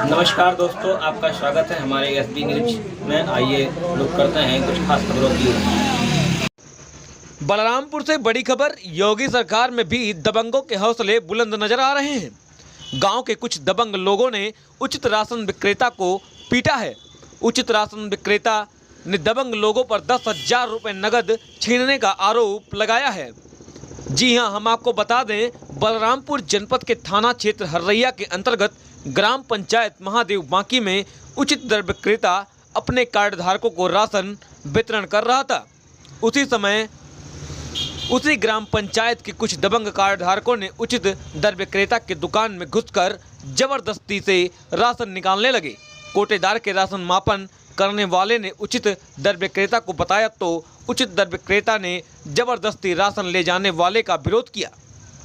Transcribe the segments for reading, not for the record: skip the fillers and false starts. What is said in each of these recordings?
नमस्कार दोस्तों, आपका स्वागत है हमारे एसबी न्यूज में। आइए लोग करते हैं कुछ खास खबरों की। बलरामपुर से बड़ी खबर। योगी सरकार में भी दबंगों के हौसले बुलंद नजर आ रहे हैं। गांव के कुछ दबंग लोगों ने उचित राशन विक्रेता को पीटा है। उचित राशन विक्रेता ने दबंग लोगों पर 10,000 रुपये नगद छीनने का आरोप लगाया है। जी हां, हम आपको बता दें, बलरामपुर जनपद के थाना क्षेत्र हर्रैया के अंतर्गत ग्राम पंचायत महादेव बांकी में उचित दर विक्रेता अपने कार्ड धारकों को राशन वितरण कर रहा था। उसी समय उसी ग्राम पंचायत के कुछ दबंग कार्ड धारकों ने उचित दर विक्रेता के दुकान में घुसकर जबरदस्ती से राशन निकालने लगे। कोटेदार के राशन मापन करने वाले ने उचित दर विक्रेता को बताया तो उचित दर विक्रेता ने जबरदस्ती राशन ले जाने वाले का विरोध किया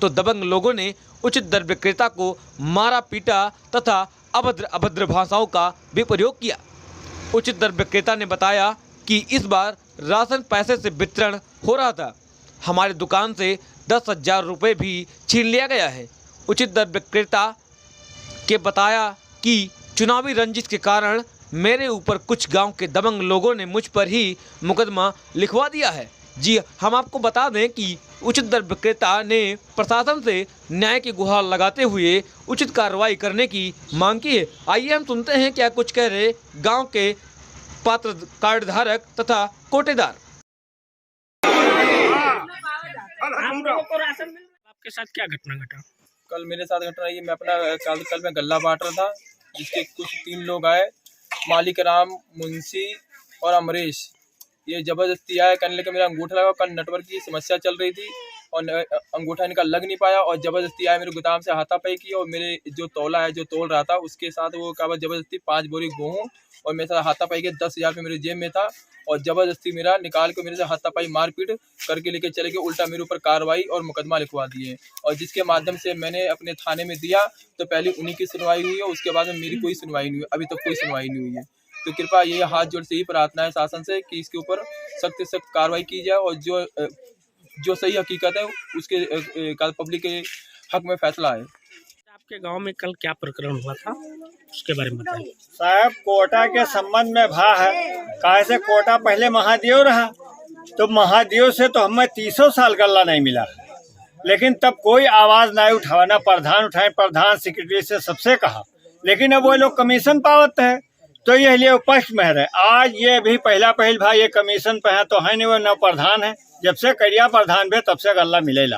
तो दबंग लोगों ने उचित दर विक्रेता को मारा पीटा तथा अभद्र भाषाओं का भी प्रयोग किया। उचित दर विक्रेता ने बताया कि इस बार राशन पैसे से वितरण हो रहा था। हमारी दुकान से 10,000 रुपये भी छीन लिया गया है। उचित दर विक्रेता के बताया कि चुनावी रंजिश के कारण मेरे ऊपर कुछ गांव के दबंग लोगों ने मुझ पर ही मुकदमा लिखवा दिया है। जी, हम आपको बता दें कि उचित दर विक्रेता ने प्रशासन से न्याय की गुहार लगाते हुए उचित कार्रवाई करने की मांग की है। आइए हम सुनते हैं क्या कुछ कह रहे गांव के पात्र कार्ड धारक तथा कोटेदार। आपके साथ क्या घटना घटा? कल मेरे साथ घटना ये, मैं अपना कल मैं गल्ला बांट रहा था, जिसके कुछ 3 लोग आए, मालिक राम, मुंशी और अमरीश। ये जबरदस्ती आया, कहने लगे मेरा अंगूठा लगा। कल नेटवर्क की समस्या चल रही थी और अंगूठा इनका लग नहीं पाया और जबरदस्ती आया, मेरे गोदाम से हाथापाई की और मेरे जो तौला है जो तोल रहा था उसके साथ वो क्या जबरदस्ती 5 बोरी गेहूँ और मेरे साथ हाथापाई के 10,000 रुपये मेरे जेब में था और जबरदस्ती मेरा निकाल के मेरे से हाथापाई मारपीट करके लेके चले गए। उल्टा मेरे ऊपर कार्रवाई और मुकदमा लिखवा दिए और जिसके माध्यम से मैंने अपने थाने में दिया तो पहले उन्हीं की सुनवाई हुई है, उसके बाद में मेरी कोई सुनवाई नहीं हुई। अभी तक कोई सुनवाई नहीं हुई है। तो कृपया ये हाथ जोड़ से ही प्रार्थना है शासन से कि इसके ऊपर सख्त से सख्त कार्रवाई की जाए और जो सही हकीकत है उसके पब्लिक के हक में फैसला है। आपके गांव में कल क्या प्रकरण हुआ था, उसके बारे में बताइए। साहब, कोटा के संबंध में भा है। काहे से कोटा पहले महादेव रहा, तो महादेव से तो हमें 30 साल गल्ला नहीं मिला, लेकिन तब कोई आवाज नहीं उठावा, ना प्रधान उठाए, प्रधान सेक्रेटरी से सबसे कहा, लेकिन अब वो लोग कमीशन पावत है तो ये लिए पक्ष में रहे। आज ये भी पहला भाई ये कमीशन पे है तो है नहीं, वो न प्रधान है। जब से करिया प्रधान भी तब से गल्ला मिलेला।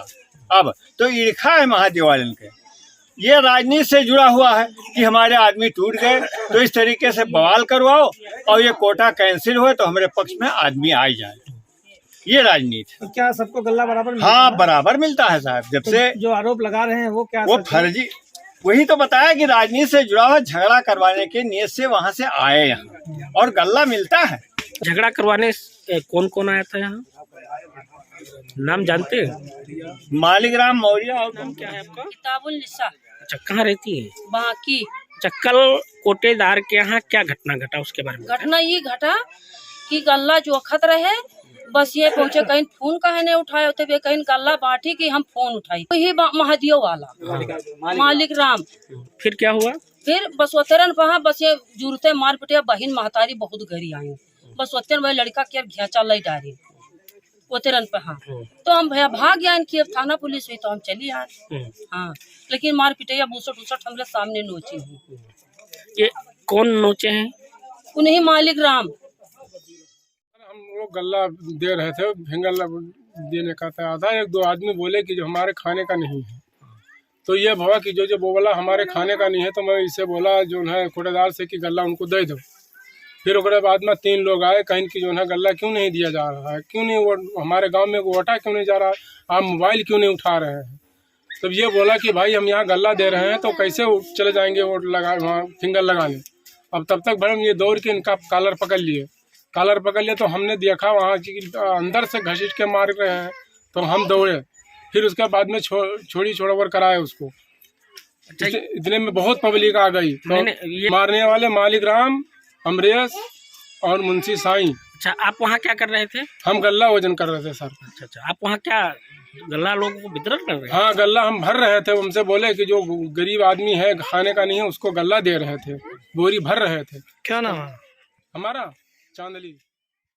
अब तो ईर्खा है महादेव वालन के, ये राजनीति से जुड़ा हुआ है कि हमारे आदमी टूट गए तो इस तरीके से बवाल करवाओ और ये कोटा कैंसिल हुए तो हमारे पक्ष में आदमी आ जाए। ये राजनीति। तो क्या सबको गल्ला बराबर मिलता हाँ, है? बराबर मिलता है साहब। जब से जो आरोप लगा रहे हैं वो क्या वो फर्जी, वही तो बताया कि राजनीति से जुड़ा हुआ झगड़ा करवाने के नियत से वहाँ से आए यहाँ और गल्ला मिलता है। झगड़ा करवाने कौन कौन आया था यहाँ, नाम जानते हैं? मालिक राम मौर्य। और नाम क्या है आपका? किताबुल निसा। अच्छा, कहाँ रहती है? बाकी अच्छा, कल कोटेदार के यहाँ क्या घटना घटा, उसके बारे में घटना ये घटा कि गल्ला जो अखत रहे, बस ये पहुँचे कहीं फोन कहे नहीं उठाए होते, कहीं गल्ला बांटी कि हम फोन उठाई, तो ये महादेव वाला मालिक राम। फिर क्या हुआ? फिर बस वतरन पहा, बस ये जूरते मार पिटे, बहिन महतारी बहुत घरी आई, बस वतरन वही लड़का के घेचा लाई डारी वतरन पहा। तो हम भैया भाग गया इनकी, अब थाना पुलिस हुई तो हम चली आए। हाँ, लेकिन मार पिटैया 62 हमारे सामने नोची हुई। ये कौन नोचे हैं? उन्हीं मालिक राम। हम लोग गल्ला दे रहे थे, गल्ला देने का था आधा। 1-2 आदमी बोले कि जो हमारे खाने का नहीं है, तो ये भवा कि जो बोला हमारे खाने का नहीं है, तो मैं इसे बोला जो है कोटेदार से कि गल्ला उनको दे दो। फिर उसके बाद में 3 लोग आए, कहीं कि जो है गल्ला क्यों नहीं दिया जा रहा है, क्यों नहीं वो हमारे गांव में वोटा क्यों नहीं जा रहा है, आप मोबाइल क्यों नहीं उठा रहे हैं। तब ये बोला कि भाई हम यहाँ गल्ला दे रहे हैं तो कैसे चले जाएंगे वोट लगा वहाँ फिंगर लगाने। अब तब तक मैडम ये दौड़ के इनका कॉलर पकड़ लिए तो हमने देखा वहाँ की अंदर से घसीट के मार रहे हैं, तो हम दौड़े। फिर उसके बाद में छोड़ावर कराए उसको। अच्छा, इतने में बहुत पब्लिक आ गई तो मारने वाले मालिक राम, अमरीश और मुंशी साईं। अच्छा, आप वहाँ क्या कर रहे थे? हम गल्ला वजन कर रहे थे सर। अच्छा, आप वहाँ क्या गल्ला लोगों को वितरण कर रहे हैं? हाँ, गल्ला हम भर रहे थे। उनसे बोले कि जो गरीब आदमी है खाने का नहीं है उसको गल्ला दे रहे थे, बोरी भर रहे थे। क्या नाम है? हमारा चांदली।